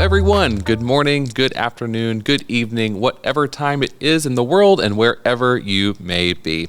everyone. Good morning, good afternoon, good evening, whatever time it is in the world and wherever you may be.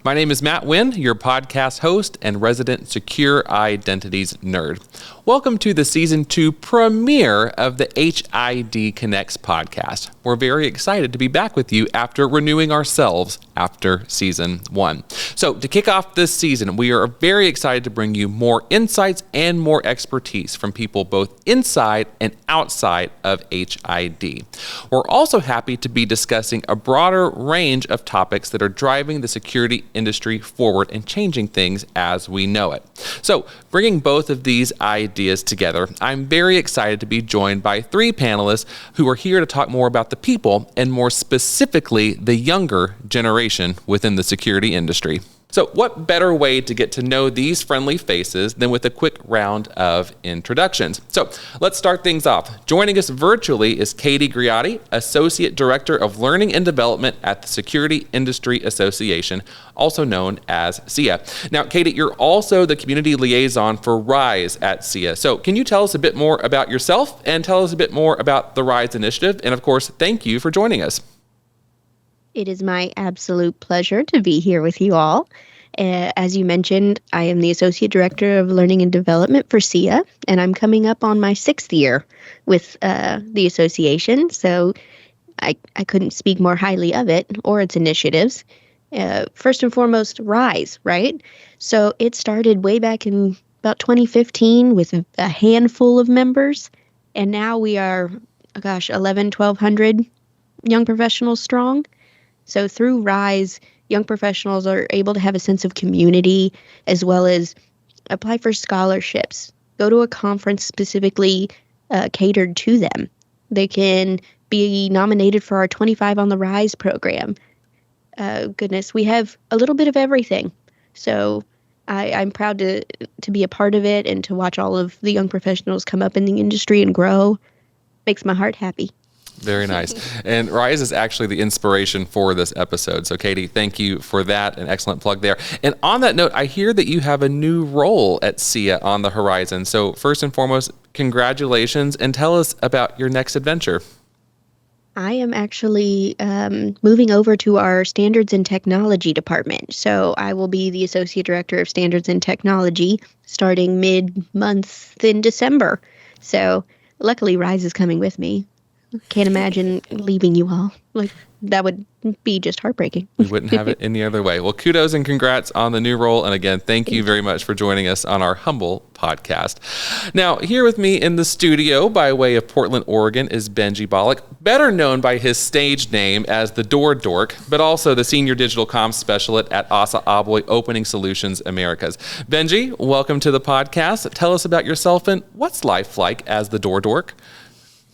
My name is Matt Wynn, your podcast host and resident secure identities nerd. Welcome to the Season 2 premiere of the HID Connects podcast. We're very excited to be back with you after renewing ourselves after Season 1. So to kick off this season, we are very excited to bring you more insights and more expertise from people both inside and outside of HID. We're also happy to be discussing a broader range of topics that are driving the security industry forward and changing things as we know it. So bringing both of these ideas together, I'm very excited to be joined by three panelists who are here to talk more about the people and more specifically the younger generation within the security industry. So what better way to get to know these friendly faces than with a quick round of introductions? So let's start things off. Joining us virtually is Katie Greatti, Associate Director of Learning and Development at the Security Industry Association, also known as SIA. Now, Katie, you're also the Community Liaison for RISE at SIA. So can you tell us a bit more about yourself and tell us a bit more about the RISE initiative? And of course, thank you for joining us. It is my absolute pleasure to be here with you all. As you mentioned, I am the Associate Director of Learning and Development for SIA, and I'm coming up on my 6th year with the association, so I couldn't speak more highly of it or its initiatives. First and foremost, RISE, right? So it started way back in about 2015 with a handful of members, and now we are, 1,100 young professionals strong. So through RISE, young professionals are able to have a sense of community as well as apply for scholarships, go to a conference specifically catered to them. They can be nominated for our 25 on the RISE program. We have a little bit of everything. So I'm proud to be a part of it and to watch all of the young professionals come up in the industry and grow. Makes my heart happy. Very nice. And RISE is actually the inspiration for this episode. So Katie, thank you for that. An excellent plug there. And on that note, I hear that you have a new role at SIA on the horizon. So first and foremost, congratulations and tell us about your next adventure. I am actually moving over to our Standards and Technology department. So I will be the Associate Director of Standards and Technology starting mid-month in December. So luckily RISE is coming with me. Can't imagine leaving you all. That would be just heartbreaking. We wouldn't have it any other way. Well, kudos and congrats on the new role. And again, thank you very much for joining us on our humble podcast. Now, here with me in the studio by way of Portland, Oregon is Benji Bolick, better known by his stage name as the dork, but also the Senior Digital Comms Specialist at ASSA ABLOY Opening Solutions Americas. Benji, welcome to the podcast. Tell us about yourself and what's life like as the dork?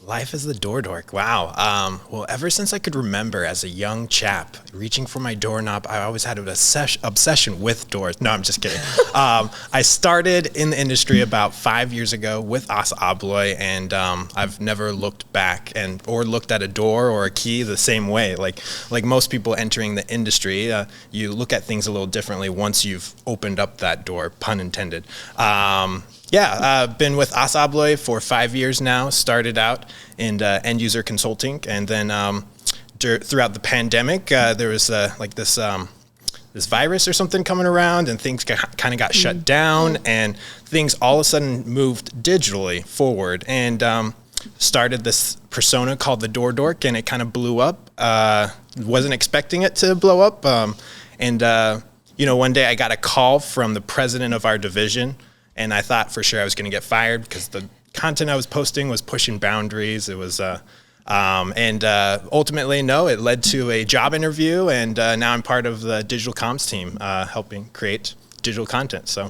Life as the dork. Wow. Well, ever since I could remember as a young chap, reaching for my doorknob, I always had an obsession with doors. No, I'm just kidding. I started in the industry about 5 years ago with ASSA ABLOY, and I've never looked back or looked at a door or a key the same way. Like most people entering the industry, you look at things a little differently once you've opened up that door, pun intended. Been with ASSA ABLOY for 5 years now, started out in end user consulting, and then throughout the pandemic, there was this virus or something coming around, and things kind of got shut down, and things all of a sudden moved digitally forward, and started this persona called the dork, and it kind of blew up. Wasn't expecting it to blow up, one day I got a call from the president of our division. And I thought for sure I was going to get fired because the content I was posting was pushing boundaries. It was, ultimately, no, it led to a job interview. And now I'm part of the digital comms team, helping create digital content. So,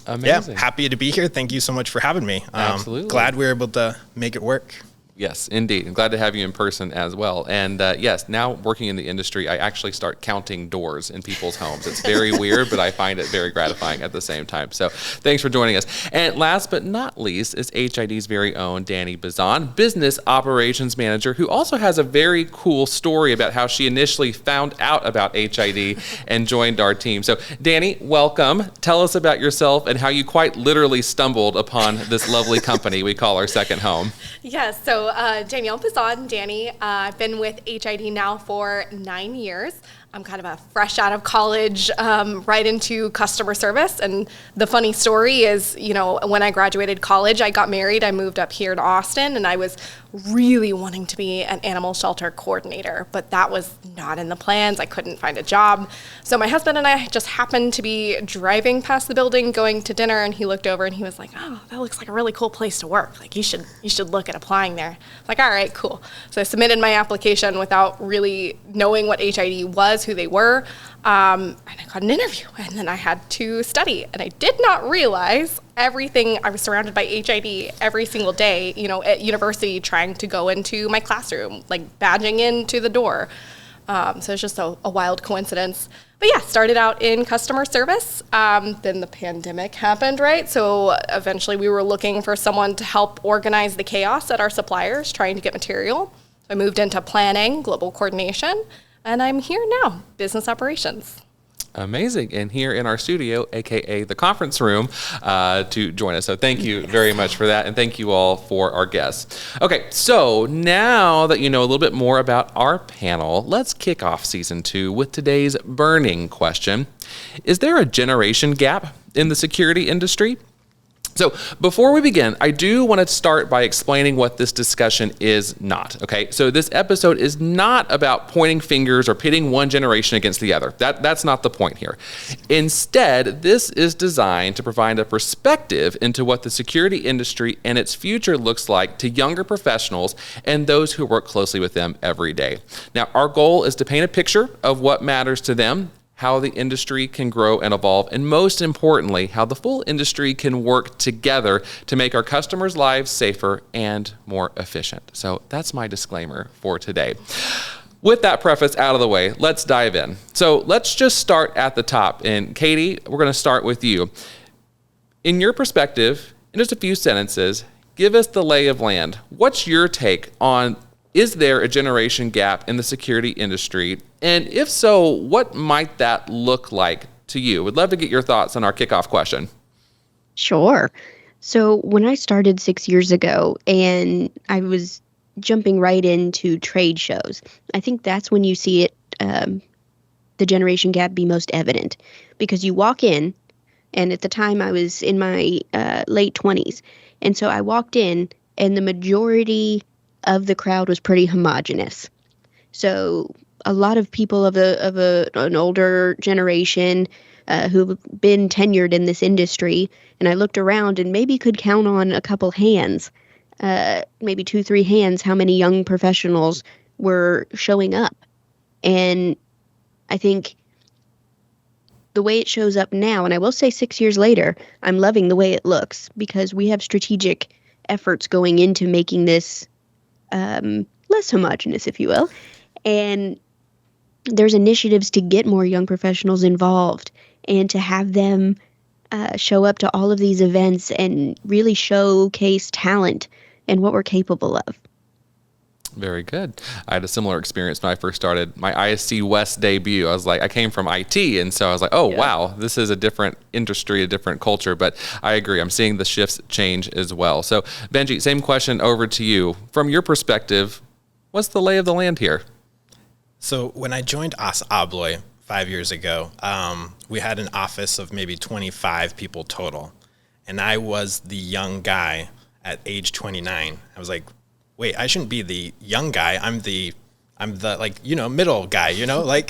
amazing. Yeah, happy to be here. Thank you so much for having me. Absolutely. Glad we were able to make it work. Yes, indeed. I'm glad to have you in person as well. And yes, now working in the industry, I actually start counting doors in people's homes. It's very weird, but I find it very gratifying at the same time. So thanks for joining us. And last but not least is HID's very own Dani Bazan, Business Operations Manager, who also has a very cool story about how she initially found out about HID and joined our team. So Dani, welcome. Tell us about yourself and how you quite literally stumbled upon this lovely company we call our second home. Yes, so Danielle Bazan, Dani. I've been with HID now for 9 years. I'm kind of a fresh out of college, right into customer service. And the funny story is, you know, when I graduated college, I got married. I moved up here to Austin, and I was really wanting to be an animal shelter coordinator, but that was not in the plans. I couldn't find a job. So my husband and I just happened to be driving past the building, going to dinner, and he looked over and he was like, "Oh, that looks like a really cool place to work. Like you should look at applying there." I'm like, all right, cool. So I submitted my application without really knowing what HID was, who they were, and I got an interview, and then I had to study, and I did not realize everything. I was surrounded by HID every single day, you know, at university, trying to go into my classroom, like badging into the door. So it's just a wild coincidence. But yeah, started out in customer service. Then the pandemic happened, right? So eventually we were looking for someone to help organize the chaos at our suppliers, trying to get material. I moved into planning, global coordination, and I'm here now, business operations. Amazing. And here in our studio, AKA the conference room, to join us. So thank you very much for that. And thank you all for our guests. Okay, so now that you know a little bit more about our panel, let's kick off season 2 with today's burning question. Is there a generation gap in the security industry? So before we begin, I do want to start by explaining what this discussion is not, okay? So this episode is not about pointing fingers or pitting one generation against the other. That's not the point here. Instead, this is designed to provide a perspective into what the security industry and its future looks like to younger professionals and those who work closely with them every day. Now, our goal is to paint a picture of what matters to them, how the industry can grow and evolve, and most importantly, how the full industry can work together to make our customers' lives safer and more efficient. So that's my disclaimer for today. With that preface out of the way, let's dive in. So let's just start at the top. And Katie, we're going to start with you. In your perspective, in just a few sentences, give us the lay of land. What's your take on, is there a generation gap in the security industry? And if so, what might that look like to you? Would love to get your thoughts on our kickoff question. Sure. So when I started 6 years ago and I was jumping right into trade shows, I think that's when you see it, the generation gap be most evident, because you walk in, and at the time I was in my late 20s. And so I walked in and the majority of the crowd was pretty homogenous. So a lot of people of an older generation who've been tenured in this industry, and I looked around and maybe could count on a couple hands, maybe 2-3 hands, how many young professionals were showing up. And I think the way it shows up now, and I will say 6 years later, I'm loving the way it looks, because we have strategic efforts going into making this less homogenous, if you will. And there's initiatives to get more young professionals involved and to have them show up to all of these events and really showcase talent and what we're capable of. Very good. I had a similar experience when I first started my ISC West debut. I came from IT, and so I was like, oh, yeah. Wow, this is a different industry, a different culture. But I agree. I'm seeing the shifts change as well. So, Benji, same question over to you. From your perspective, what's the lay of the land here? So when I joined ABLOY 5 years ago, we had an office of maybe 25 people total. And I was the young guy at age 29. I was like, wait, I shouldn't be the young guy. I'm the middle guy,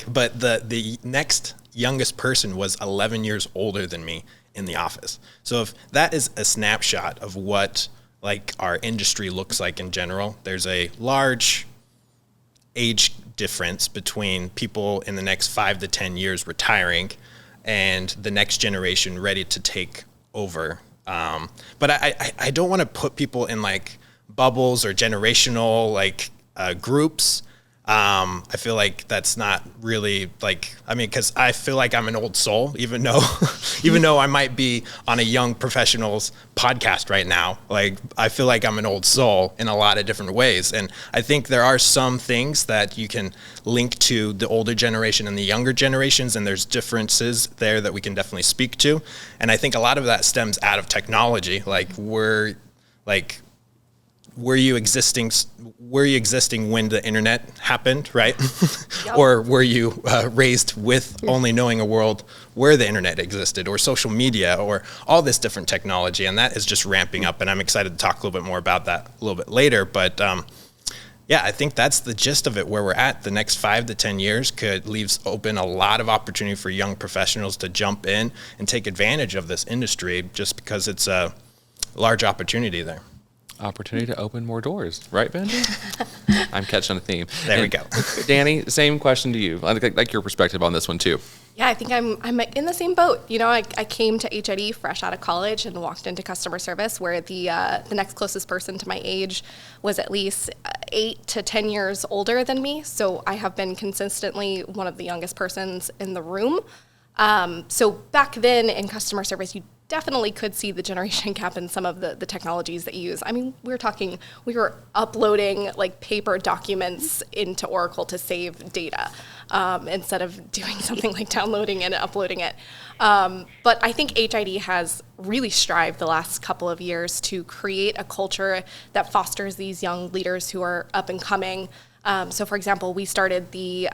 but the next youngest person was 11 years older than me in the office. So if that is a snapshot of what our industry looks like in general, there's a large age difference between people in the next 5 to 10 years retiring and the next generation ready to take over. But I don't want to put people in bubbles or generational like groups. I feel like that's not really like, I mean, because I feel like I'm an old soul, even though I might be on a young professionals podcast right now. Like, I feel like I'm an old soul in a lot of different ways. And I think there are some things that you can link to the older generation and the younger generations, and there's differences there that we can definitely speak to. And I think a lot of that stems out of technology. Were you existing when the internet happened, right? Yep. Or were you raised with only knowing a world where the internet existed, or social media, or all this different technology? And that is just ramping up, and I'm excited to talk a little bit more about that a little bit later. But yeah, I think that's the gist of it, where we're at. The next 5 to 10 years leaves open a lot of opportunity for young professionals to jump in and take advantage of this industry, just because it's a large opportunity there. Opportunity to open more doors, right, Benji? I'm catching a theme. There we go. Dani, same question to you. Like your perspective on this one too. Yeah, I think I'm in the same boat. You know, I came to HID fresh out of college and walked into customer service, where the next closest person to my age was at least 8 to 10 years older than me. So I have been consistently one of the youngest persons in the room. So back then in customer service, you definitely could see the generation gap in some of the technologies that you use. I mean, we were uploading like paper documents into Oracle to save data instead of doing something like downloading and uploading it. But I think HID has really strived the last couple of years to create a culture that fosters these young leaders who are up and coming. So, for example, we started the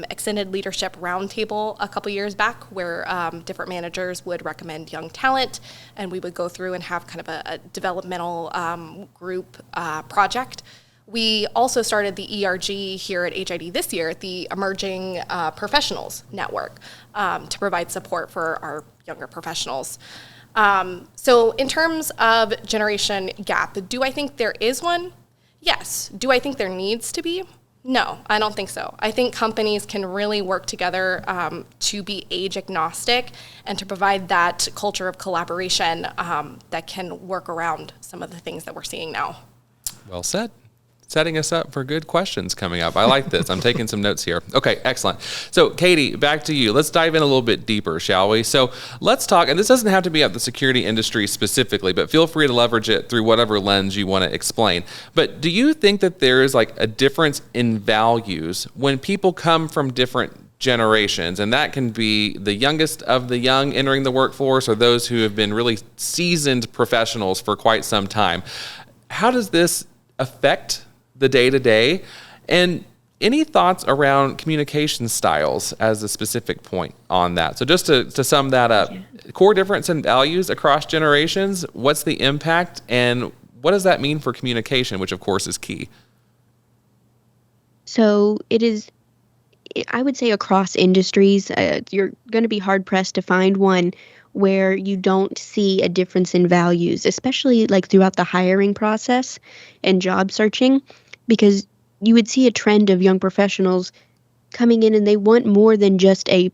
Extended Leadership Roundtable a couple years back, where different managers would recommend young talent, and we would go through and have kind of a developmental group project. We also started the ERG here at HID this year, the Emerging Professionals Network, to provide support for our younger professionals. So in terms of generation gap, do I think there is one? Yes. Do I think there needs to be? No, I don't think so. I think companies can really work together to be age agnostic and to provide that culture of collaboration that can work around some of the things that we're seeing now. Well said. Setting us up for good questions coming up. I like this. I'm taking some notes here. Okay, excellent. So, Katie, back to you. Let's dive in a little bit deeper, shall we? So let's talk, and this doesn't have to be about the security industry specifically, but feel free to leverage it through whatever lens you want to explain. But do you think that there is like a difference in values when people come from different generations? And that can be the youngest of the young entering the workforce, or those who have been really seasoned professionals for quite some time. How does this affect the day-to-day? And any thoughts around communication styles as a specific point on that? So just to sum that up, core difference in values across generations, what's the impact, and what does that mean for communication, which of course is key? So it is, I would say, across industries, you're going to be hard-pressed to find one where you don't see a difference in values, especially like throughout the hiring process and job searching, because you would see a trend of young professionals coming in and they want more than just a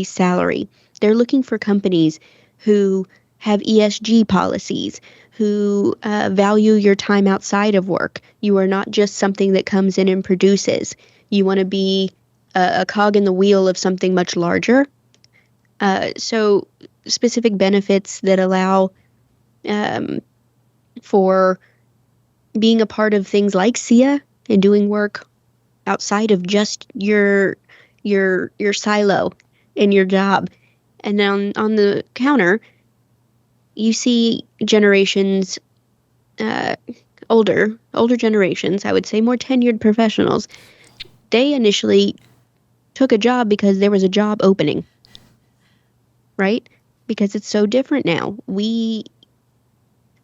salary. They're looking for companies who have ESG policies, who value your time outside of work. You are not just something that comes in and produces. You want to be a cog in the wheel of something much larger. So specific benefits that allow for being a part of things like SIA and doing work outside of just your silo in your job. And then on the counter, you see generations, older generations, I would say more tenured professionals. They initially took a job because there was a job opening, right? Because it's so different now. We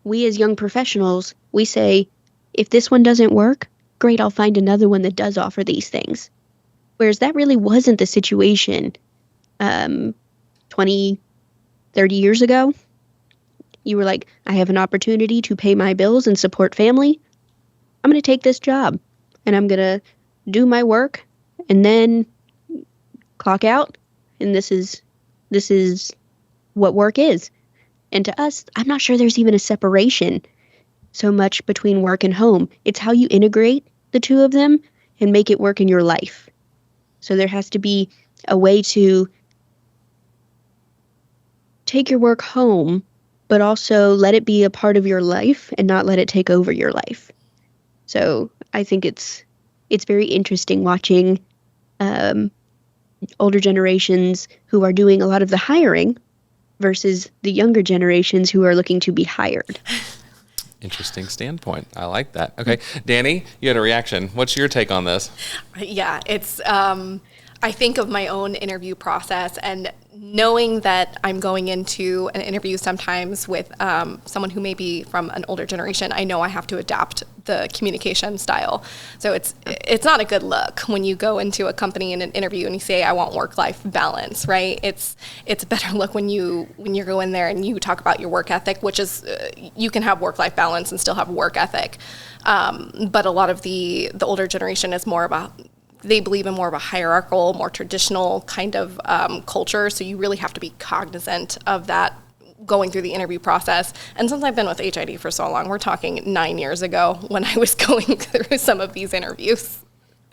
as young professionals, we say, if this one doesn't work, great, I'll find another one that does offer these things. Whereas that really wasn't the situation 20, 30 years ago. You were like, I have an opportunity to pay my bills and support family. I'm going to take this job and I'm going to do my work and then clock out. And this is what work is. And to us, I'm not sure there's even a separation. so much between work and home. It's how you integrate the two of them and make it work in your life. So there has to be a way to take your work home, but also let it be a part of your life and not let it take over your life. So I think it's very interesting watching older generations who are doing a lot of the hiring versus the younger generations who are looking to be hired. Interesting standpoint. I like that. Okay. Dani, you had a reaction. What's your take on this? Yeah, it's, I think of my own interview process and knowing that I'm going into an interview sometimes with someone who may be from an older generation, I know I have to adapt the communication style. So it's not a good look when you go into a company in an interview and you say, I want work-life balance, right? It's a better look when you go in there and you talk about your work ethic, which is, you can have work-life balance and still have work ethic. But a lot of the older generation is more about, they believe in more of a hierarchical, more traditional kind of culture. So you really have to be cognizant of that going through the interview process. And since I've been with HID for so long, we're talking 9 years ago when I was going through some of these interviews.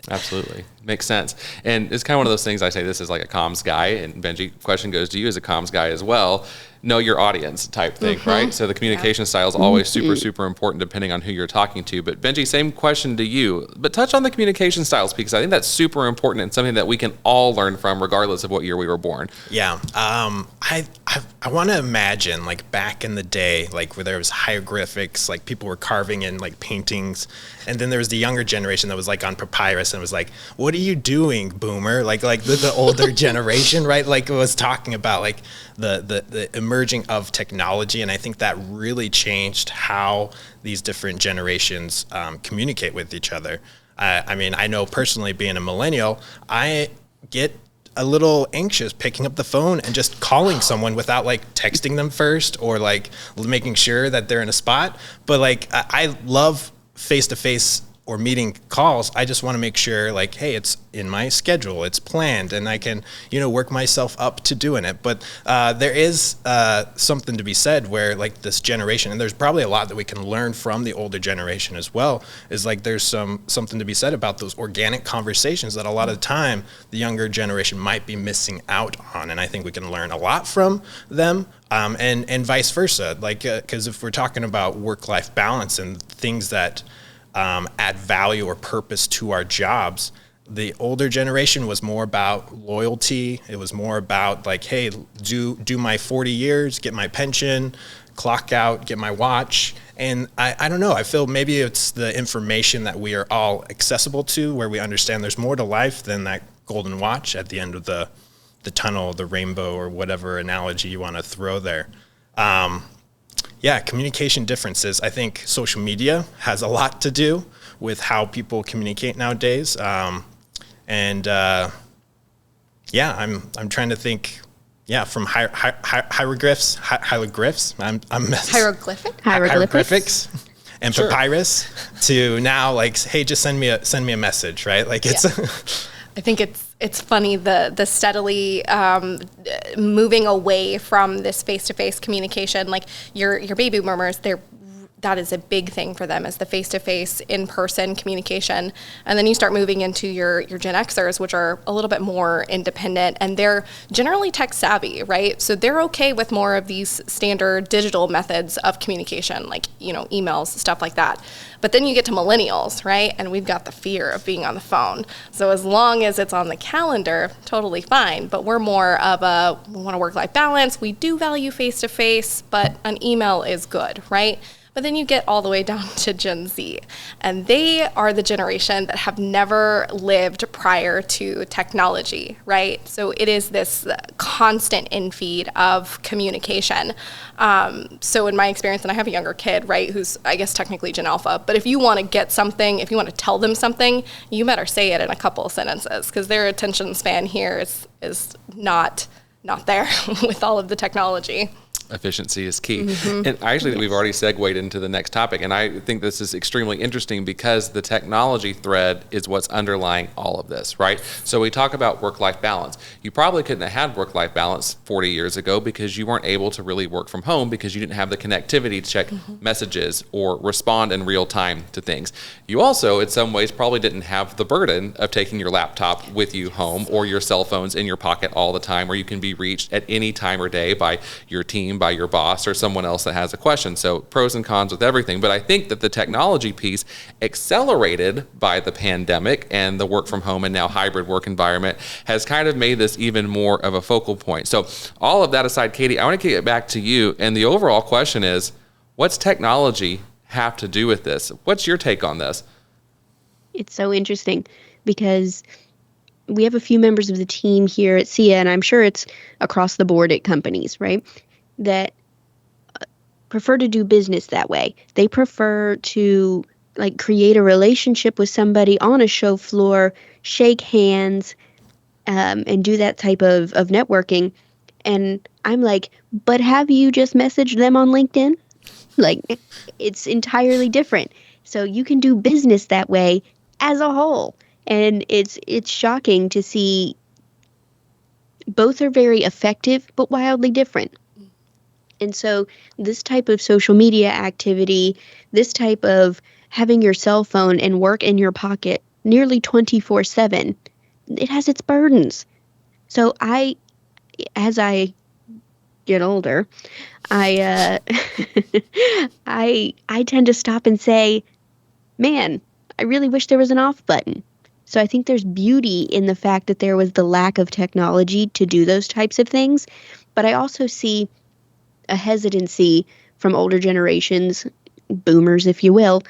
Absolutely. Makes sense. And it's kind of one of those things I say this is like a comms guy, and Benji, question goes to you as a comms guy as well. Know your audience type thing, right? So the communication style is always super, super important depending on who you're talking to. But Benji, same question to you, but touch on the communication styles because I think that's super important and something that we can all learn from regardless of what year we were born. Yeah. I want to imagine like back in the day, like where there was hieroglyphics, like people were carving in like paintings. And then there was the younger generation that was like on papyrus and was like, what are you doing, boomer? Like the older generation, right? Like it was talking about like the emerging of technology. And I think that really changed how these different generations communicate with each other. I mean, I know personally being a millennial, I get a little anxious picking up the phone and just calling someone without like texting them first or like making sure that they're in a spot. But like, I love face-to-face or meeting calls. I just want to make sure like, hey, it's in my schedule, it's planned, and I can, work myself up to doing it. But there is something to be said where like this generation, and there's probably a lot that we can learn from the older generation as well, is like there's something to be said about those organic conversations that a lot of the time the younger generation might be missing out on. And I think we can learn a lot from them. And vice versa, like, because if we're talking about work-life balance and things that add value or purpose to our jobs, the older generation was more about loyalty. It was more about like, hey, do my 40 years, get my pension, clock out, get my watch. And I don't know, I feel maybe it's the information that we are all accessible to, where we understand there's more to life than that golden watch at the end of the tunnel, the rainbow, or whatever analogy you want to throw there. Yeah, communication differences. I think social media has a lot to do with how people communicate nowadays. Yeah, I'm trying to think. Yeah, from hieroglyphs. Hieroglyphics and Sure. papyrus to now like, hey, just send me a message, right? Like it's. Yeah. I think it's funny the steadily moving away from this face-to-face communication. Like your baby boomers, that is a big thing for them, is the face-to-face, in-person communication. And then you start moving into your Gen Xers, which are a little bit more independent, and they're generally tech savvy, right? So they're okay with more of these standard digital methods of communication, like, emails, stuff like that. But then you get to millennials, right? And we've got the fear of being on the phone. So as long as it's on the calendar, totally fine. But we're more of we want a work-life balance. We do value face-to-face, but an email is good, right? But then you get all the way down to Gen Z, and they are the generation that have never lived prior to technology, right? So it is this constant infeed of communication. So in my experience, and I have a younger kid, right, who's, I guess, technically Gen Alpha, but if you want to get something, if you want to tell them something, you better say it in a couple of sentences, because their attention span here is not there with all of the technology. Efficiency is key. And I actually think we've already segued into the next topic. And I think this is extremely interesting because the technology thread is what's underlying all of this, right? So we talk about work-life balance. You probably couldn't have had work-life balance 40 years ago because you weren't able to really work from home because you didn't have the connectivity to check messages or respond in real time to things. You also, in some ways, probably didn't have the burden of taking your laptop with you home or your cell phones in your pocket all the time where you can be reached at any time or day by your team, by your boss, or someone else that has a question. So pros and cons with everything. But I think that the technology piece accelerated by the pandemic and the work from home and now hybrid work environment has kind of made this even more of a focal point. So all of that aside, Katie, I want to get back to you. And the overall question is, what's technology have to do with this? What's your take on this? It's so interesting because we have a few members of the team here at SIA, and I'm sure it's across the board at companies, right, that prefer to do business that way. They prefer to like create a relationship with somebody on a show floor, shake hands, and do that type of networking. And I'm like, but have you just messaged them on LinkedIn? Like, it's entirely different. So you can do business that way as a whole. And it's shocking to see both are very effective, but wildly different. And so this type of social media activity, this type of having your cell phone and work in your pocket nearly 24/7, it has its burdens. So as I get older, I tend to stop and say, man, I really wish there was an off button. So I think there's beauty in the fact that there was the lack of technology to do those types of things. But I also see a hesitancy from older generations, boomers, if you will,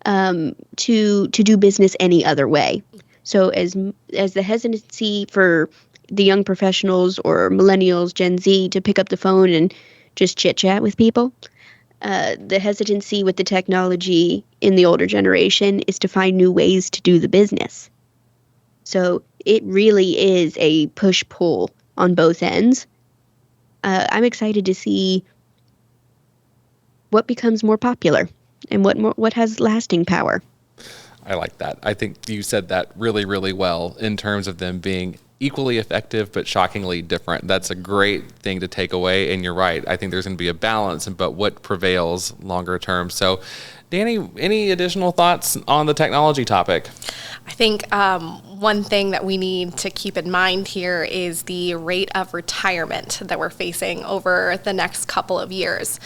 to do business any other way. So as the hesitancy for the young professionals or millennials, Gen Z, to pick up the phone and just chit chat with people, the hesitancy with the technology in the older generation is to find new ways to do the business. So it really is a push-pull on both ends. I'm excited to see what becomes more popular and what has lasting power. I like that. I think you said that really, really well in terms of them being equally effective but shockingly different. That's a great thing to take away, and you're right. I think there's going to be a balance, but what prevails longer term. So, Dani, any additional thoughts on the technology topic? I think one thing that we need to keep in mind here is the rate of retirement that we're facing over the next couple of years.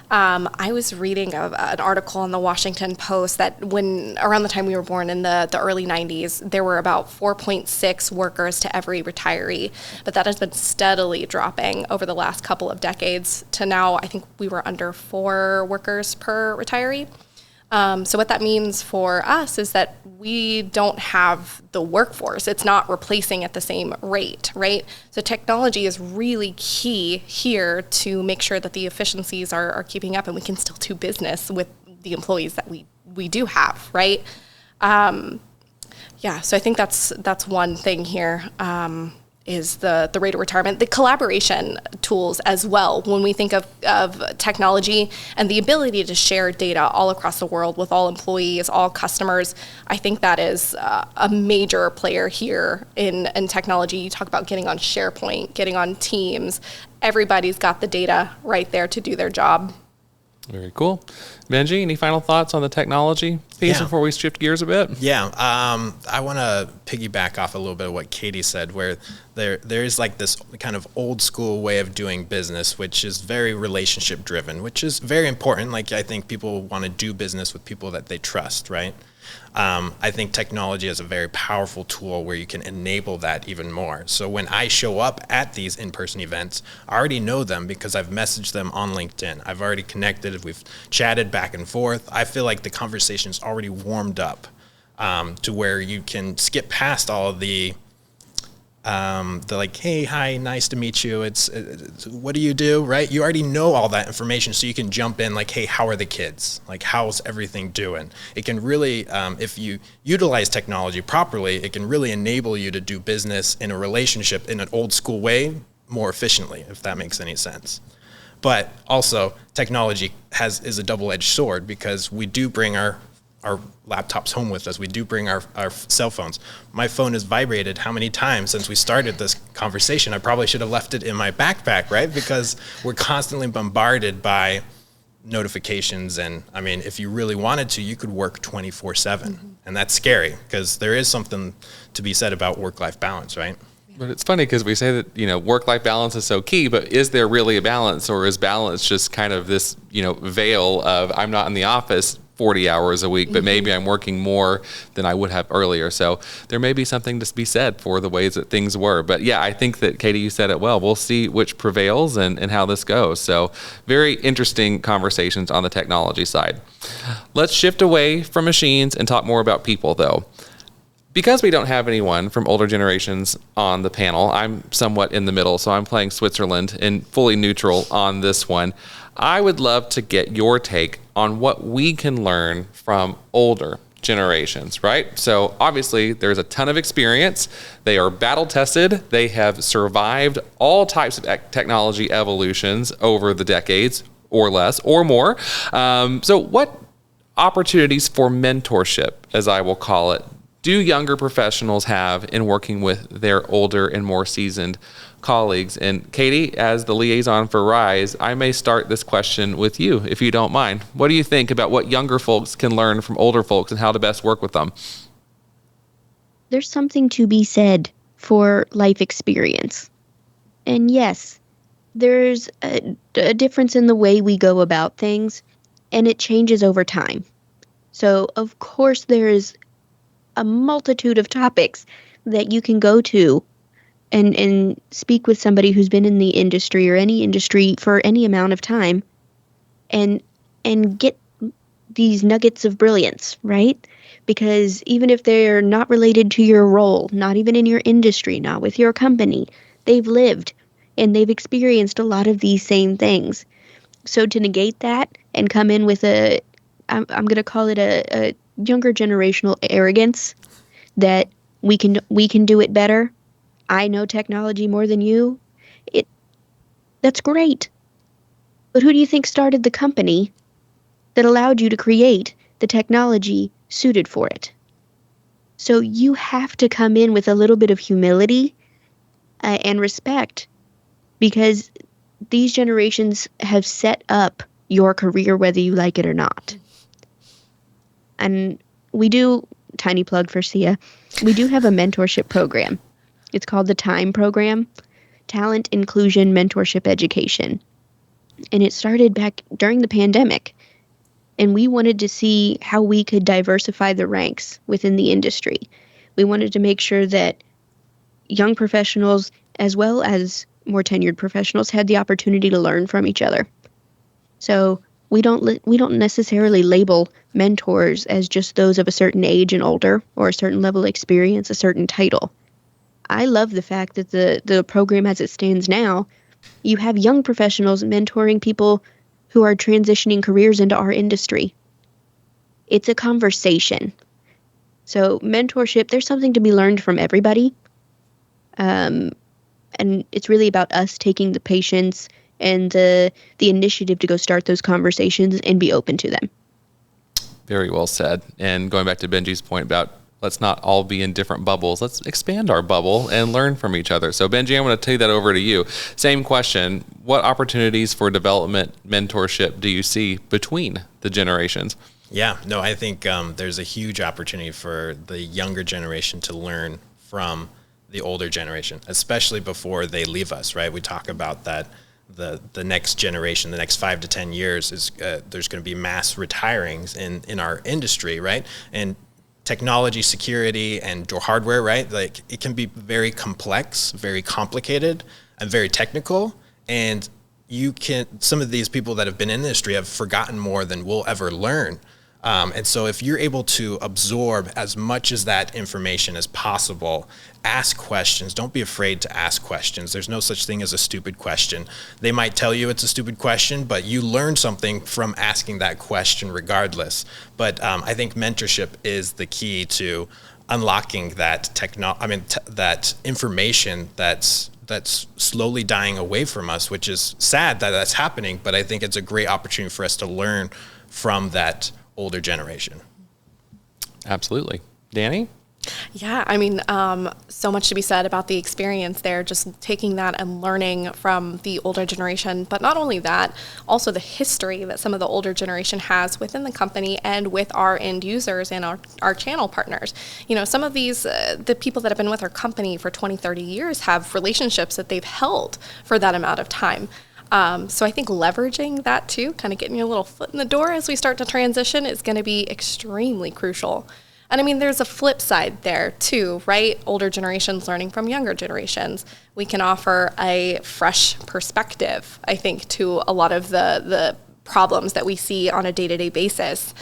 I was reading an article in the Washington Post that when around the time we were born in the early 90s, there were about 4.6 workers to every retiree, but that has been steadily dropping over the last couple of decades to now I think we were under 4 workers per retiree. So what that means for us is that we don't have the workforce. It's not replacing at the same rate, right? So technology is really key here to make sure that the efficiencies are keeping up and we can still do business with the employees that we do have, right? So I think that's one thing here. Is the rate of retirement, the collaboration tools as well. When we think of technology and the ability to share data all across the world with all employees, all customers, I think that is a major player here in technology. You talk about getting on SharePoint, getting on Teams. Everybody's got the data right there to do their job. Very cool. Benji, any final thoughts on the technology piece before we shift gears a bit? Yeah, I want to piggyback off a little bit of what Katie said, where there is like this kind of old school way of doing business, which is very relationship driven, which is very important. Like I think people want to do business with people that they trust, right? I think technology is a very powerful tool where you can enable that even more. So when I show up at these in-person events, I already know them because I've messaged them on LinkedIn. I've already connected. We've chatted back and forth. I feel like the conversation's already warmed up to where you can skip past all of the like, hey, hi, nice to meet you. It's what do you do, right? You already know all that information, so you can jump in like, hey, how are the kids? Like, how's everything doing? It can really, if you utilize technology properly, it can really enable you to do business in a relationship in an old school way more efficiently, if that makes any sense. But also, technology is a double-edged sword, because we do bring our laptops home with us. We do bring our cell phones. My phone has vibrated how many times since we started this conversation? I probably should have left it in my backpack, right? Because we're constantly bombarded by notifications. And I mean, if you really wanted to, you could work 24/7. And that's scary, because there is something to be said about work-life balance, right? But it's funny because we say that, work-life balance is so key, but is there really a balance, or is balance just kind of this, veil of I'm not in the office 40 hours a week, but maybe I'm working more than I would have earlier. So there may be something to be said for the ways that things were. But yeah, I think that, Katie, you said it well. We'll see which prevails and how this goes. So very interesting conversations on the technology side. Let's shift away from machines and talk more about people, though. Because we don't have anyone from older generations on the panel, I'm somewhat in the middle, so I'm playing Switzerland and fully neutral on this one. I would love to get your take on what we can learn from older generations, right? So obviously there's a ton of experience. They are battle tested. They have survived all types of technology evolutions over the decades, or less or more. So what opportunities for mentorship, as I will call it, do younger professionals have in working with their older and more seasoned colleagues? And Katie, as the liaison for RISE, I may start this question with you, if you don't mind. What do you think about what younger folks can learn from older folks and how to best work with them? There's something to be said for life experience. And yes, there's a difference in the way we go about things, and it changes over time. So, of course, there is a multitude of topics that you can go to and speak with somebody who's been in the industry or any industry for any amount of time and get these nuggets of brilliance, right? Because even if they're not related to your role, not even in your industry, not with your company, they've lived and they've experienced a lot of these same things. So to negate that and come in with I'm going to call it a younger generational arrogance that we can do it better. I know technology more than you. That's great. But who do you think started the company that allowed you to create the technology suited for it? So you have to come in with a little bit of humility and respect, because these generations have set up your career whether you like it or not. And we do, tiny plug for SIA, we do have a mentorship program. It's called the TIME program, Talent Inclusion Mentorship Education. And it started back during the pandemic. And we wanted to see how we could diversify the ranks within the industry. We wanted to make sure that young professionals, as well as more tenured professionals, had the opportunity to learn from each other. So we don't necessarily label mentors as just those of a certain age and older, or a certain level of experience, a certain title. I love the fact that the program as it stands now, you have young professionals mentoring people who are transitioning careers into our industry. It's a conversation. So mentorship, there's something to be learned from everybody. And it's really about us taking the patience and the initiative to go start those conversations and be open to them. Very well said. And going back to Benji's point about let's not all be in different bubbles. Let's expand our bubble and learn from each other. So Benji, I'm going to take that over to you. Same question. What opportunities for development, mentorship do you see between the generations? Yeah, no, I think there's a huge opportunity for the younger generation to learn from the older generation, especially before they leave us, right? We talk about that the next generation, the next 5 to 10 years is there's going to be mass retirings in our industry, right? And technology, security, and hardware, right? Like it can be very complex, very complicated, and very technical. And some of these people that have been in the industry have forgotten more than we'll ever learn. And so if you're able to absorb as much as that information as possible, ask questions. Don't be afraid to ask questions. There's no such thing as a stupid question. They might tell you it's a stupid question, but you learn something from asking that question regardless. But I think mentorship is the key to unlocking that that information that's that's slowly dying away from us, which is sad that that's happening, but I think it's a great opportunity for us to learn from that older generation. Absolutely. Dani? Yeah, I mean, so much to be said about the experience there, just taking that and learning from the older generation. But not only that, also the history that some of the older generation has within the company and with our end users and our channel partners. You know, some of these, the people that have been with our company for 20, 30 years have relationships that they've held for that amount of time. So I think leveraging that too, kind of getting your little foot in the door as we start to transition is going to be extremely crucial. And I mean, there's a flip side there too, right? Older generations learning from younger generations. We can offer a fresh perspective, I think, to a lot of the problems that we see on a day-to-day basis.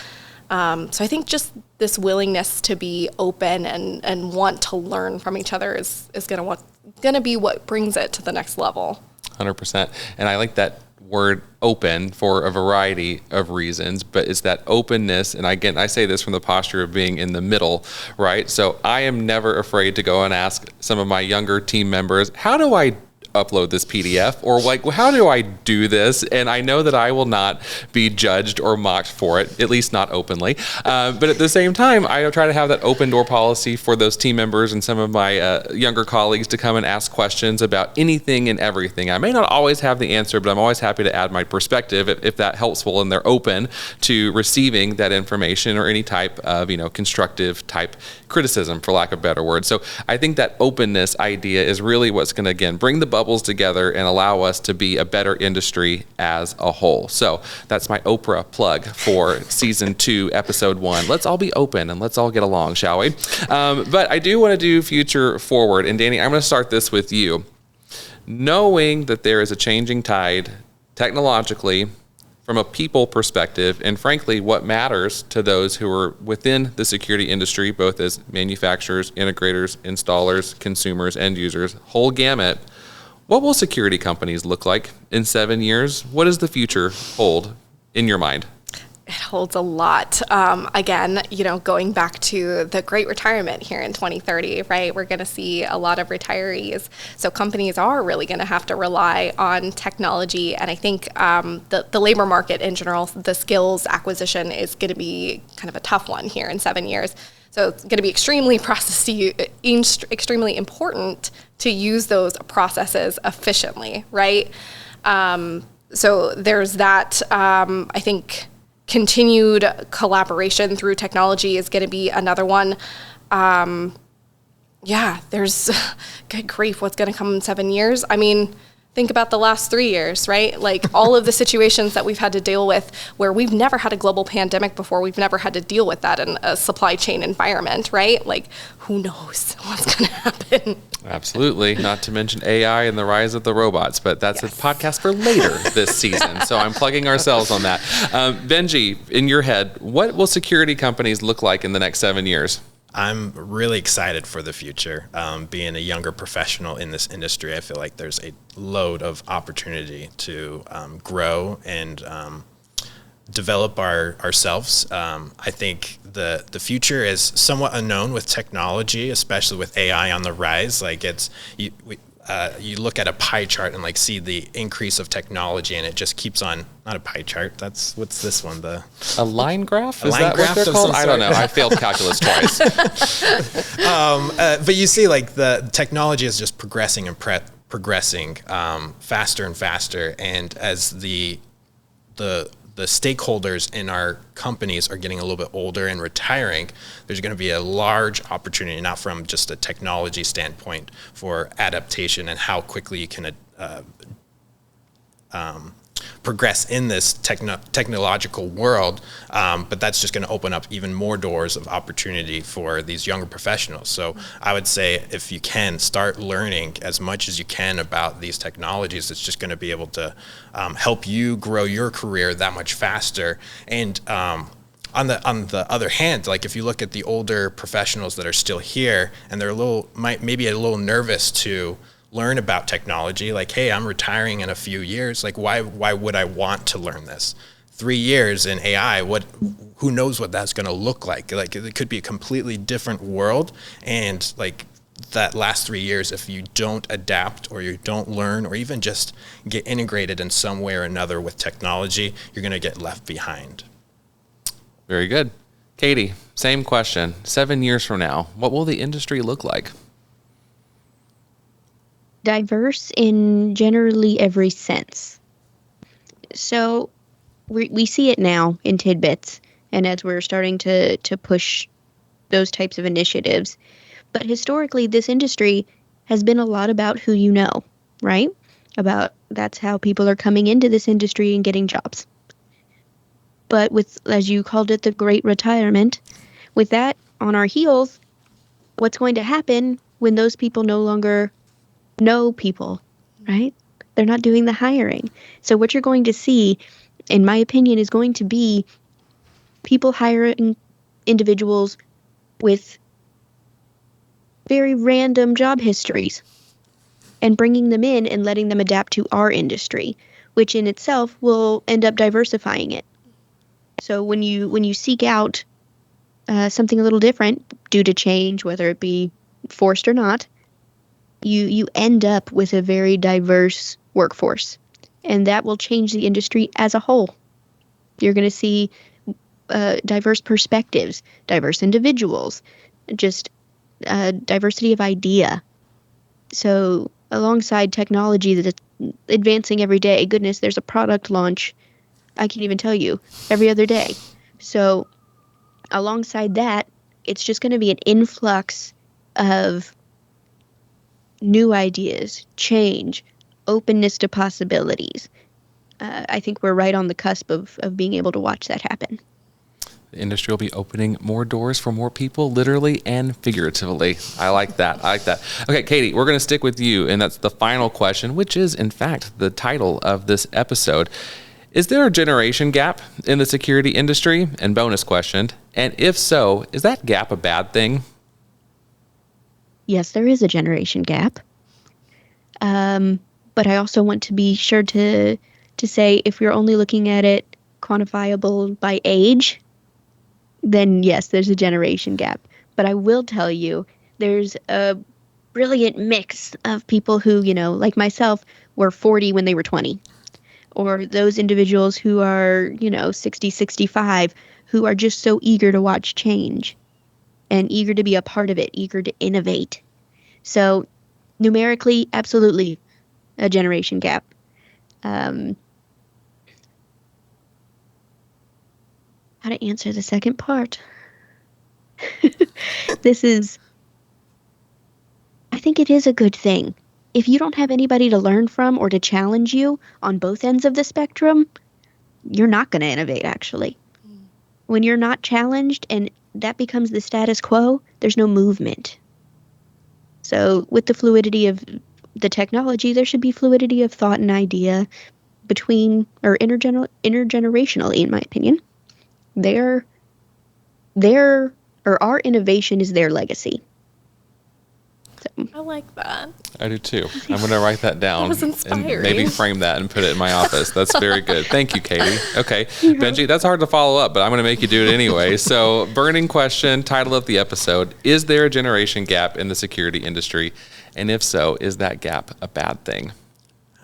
So I think just this willingness to be open and want to learn from each other is going to be what brings it to the next level. 100%. And I like that word open for a variety of reasons, but it's that openness. And again, I say this from the posture of being in the middle, right? So I am never afraid to go and ask some of my younger team members, how do I upload this PDF, or like, how do I do this? And I know that I will not be judged or mocked for it, at least not openly. But at the same time, I try to have that open door policy for those team members and some of my younger colleagues to come and ask questions about anything and everything. I may not always have the answer, but I'm always happy to add my perspective if that helpful and they're open to receiving that information or any type of, constructive type criticism, for lack of a better word. So I think that openness idea is really what's going to, again, bring the bubbles together and allow us to be a better industry as a whole. So that's my Oprah plug for season 2, episode 1. Let's all be open and let's all get along, shall we? But I do want to do future forward. And Dani, I'm going to start this with you. Knowing that there is a changing tide technologically, from a people perspective, and frankly, what matters to those who are within the security industry, both as manufacturers, integrators, installers, consumers, end users, whole gamut, what will security companies look like in 7 years? What does the future hold in your mind? It holds a lot. Again, going back to the great retirement here in 2030, right? We're going to see a lot of retirees. So companies are really going to have to rely on technology. And I think the labor market in general, the skills acquisition is going to be kind of a tough one here in 7 years. So it's going to be extremely extremely important to use those processes efficiently, right? So there's that, I think, continued collaboration through technology is going to be another one. There's, good grief, what's going to come in 7 years? I mean, think about the last 3 years, right? Like all of the situations that we've had to deal with where we've never had a global pandemic before. We've never had to deal with that in a supply chain environment, right? Like who knows what's going to happen? Absolutely. Not to mention AI and the rise of the robots, but that's a podcast for later this season. So I'm plugging ourselves on that. Benji, in your head, what will security companies look like in the next 7 years? I'm really excited for the future. Being a younger professional in this industry, I feel like there's a load of opportunity to grow and develop ourselves. I think the future is somewhat unknown with technology, especially with AI on the rise. Like you look at a pie chart and like see the increase of technology, and it just keeps on. Not a pie chart. What's this one? A line graph? Is line that graph what they're of called? some I don't sort. know. I failed calculus twice. But you see, like the technology is just progressing and progressing faster and faster, and as the stakeholders in our companies are getting a little bit older and retiring, there's going to be a large opportunity, not from just a technology standpoint, for adaptation and how quickly you can progress in this technological world, but that's just going to open up even more doors of opportunity for these younger professionals. So I would say if you can start learning as much as you can about these technologies, it's just going to be able to help you grow your career that much faster. And on the other hand, like if you look at the older professionals that are still here and they're maybe a little nervous to learn about technology, like, hey, I'm retiring in a few years. Like, why would I want to learn this? 3 years in AI, who knows what that's going to look like? Like, it could be a completely different world, and like that last 3 years, if you don't adapt or you don't learn or even just get integrated in some way or another with technology, you're going to get left behind. Very good. Katie, same question. 7 years from now, what will the industry look like? Diverse in generally every sense. So we see it now in tidbits, and as we're starting to push those types of initiatives. But historically, this industry has been a lot about who you know, right? That's how people are coming into this industry and getting jobs. But with, as you called it, the great retirement, with that on our heels, what's going to happen when those people no longer know people, right? They're not doing the hiring. So what you're going to see, in my opinion, is going to be people hiring individuals with very random job histories and bringing them in and letting them adapt to our industry, which in itself will end up diversifying it. So when you seek out something a little different due to change, whether it be forced or not, you end up with a very diverse workforce, and that will change the industry as a whole. You're going to see diverse perspectives, diverse individuals, just diversity of idea. So alongside technology that's advancing every day, goodness, there's a product launch, I can't even tell you, every other day. So alongside that, it's just going to be an influx of new ideas, change, openness to possibilities. I think we're right on the cusp of being able to watch that happen. The industry will be opening more doors for more people, literally and figuratively. I like that. Okay, Katie, we're going to stick with you, and that's the final question, which is, in fact, the title of this episode. Is there a generation gap in the security industry? And bonus question, and if so, is that gap a bad thing? Yes, there is a generation gap. But I also want to be sure to say, if you're only looking at it quantifiable by age, then yes, there's a generation gap. But I will tell you, there's a brilliant mix of people who, like myself, were 40 when they were 20. Or those individuals who are, 60, 65, who are just so eager to watch change and eager to be a part of it, eager to innovate. So numerically, absolutely a generation gap. How to answer the second part? I think it is a good thing. If you don't have anybody to learn from or to challenge you on both ends of the spectrum, you're not going to innovate, actually. When you're not challenged and that becomes the status quo, there's no movement. So with the fluidity of the technology, there should be fluidity of thought and idea between, or intergenerationally, in my opinion. Our innovation is their legacy. So. I like that. I do too. I'm going to write that down. That was inspiring. And maybe frame that and put it in my office. That's very good. Thank you, Katie. Okay. Benji, that's hard to follow up, but I'm going to make you do it anyway. So, burning question, title of the episode, is there a generation gap in the security industry? And if so, is that gap a bad thing?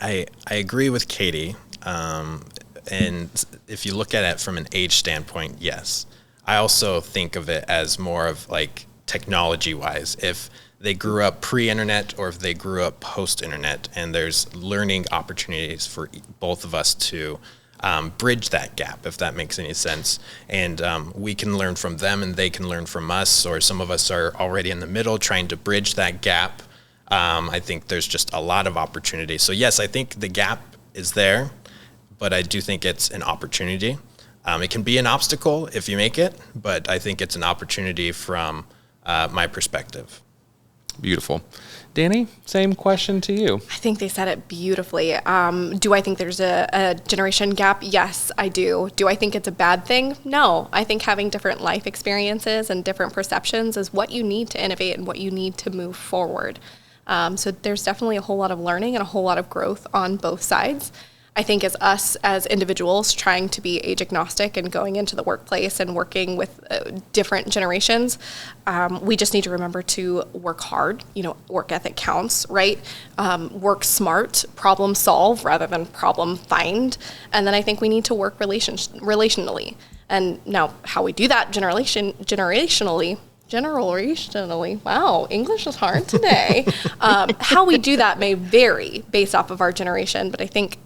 I agree with Katie. And if you look at it from an age standpoint, yes. I also think of it as more of like technology-wise. If they grew up pre-internet or if they grew up post-internet, and there's learning opportunities for both of us to bridge that gap, if that makes any sense. And we can learn from them and they can learn from us, or some of us are already in the middle trying to bridge that gap. I think there's just a lot of opportunity. So yes, I think the gap is there, but I do think it's an opportunity. It can be an obstacle if you make it, but I think it's an opportunity from my perspective. Beautiful. Dani, same question to you. I think they said it beautifully. Do I think there's a generation gap? Yes, I do. Do I think it's a bad thing? No. I think having different life experiences and different perceptions is what you need to innovate and what you need to move forward. So there's definitely a whole lot of learning and a whole lot of growth on both sides. I think as us as individuals trying to be age agnostic and going into the workplace and working with different generations, we just need to remember to work hard. Work ethic counts, right? Work smart, problem solve rather than problem find. And then I think we need to work relationally. And now how we do that generationally, wow, English is hard today. How we do that may vary based off of our generation, but I think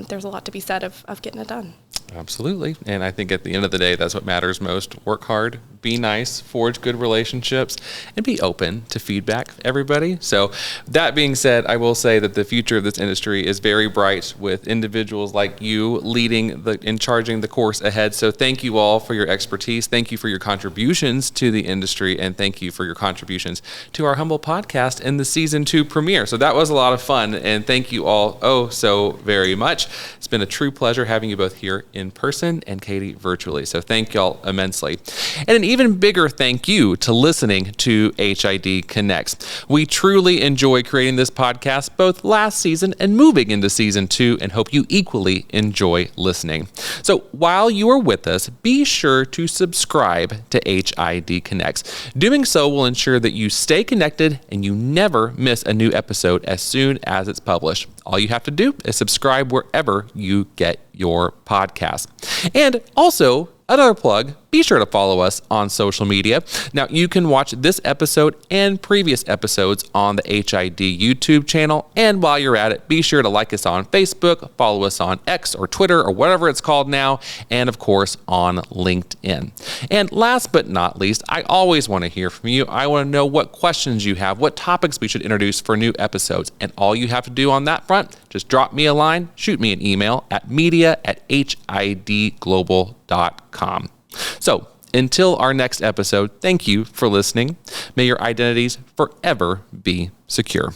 there's a lot to be said of getting it done. Absolutely. And I think at the end of the day, that's what matters most. Work hard, be nice, forge good relationships, and be open to feedback, everybody. So that being said, I will say that the future of this industry is very bright with individuals like you leading and charging the course ahead. So thank you all for your expertise. Thank you for your contributions to the industry, and thank you for your contributions to our humble podcast in the season 2 premiere. So that was a lot of fun, and thank you all so very much. It's been a true pleasure having you both here in person and Katie virtually. So thank y'all immensely. And an even bigger thank you to listening to HID Connects. We truly enjoy creating this podcast both last season and moving into season 2, and hope you equally enjoy listening. So while you are with us, be sure to subscribe to HID Connects. Doing so will ensure that you stay connected and you never miss a new episode as soon as it's published. All you have to do is subscribe wherever you get your podcast. And also, another plug, be sure to follow us on social media. Now, you can watch this episode and previous episodes on the HID YouTube channel. And while you're at it, be sure to like us on Facebook, follow us on X or Twitter or whatever it's called now, and of course on LinkedIn. And last but not least, I always want to hear from you. I want to know what questions you have, what topics we should introduce for new episodes. And all you have to do on that front, just drop me a line, shoot me an email at media@hidglobal.com. So until our next episode, thank you for listening. May your identities forever be secure.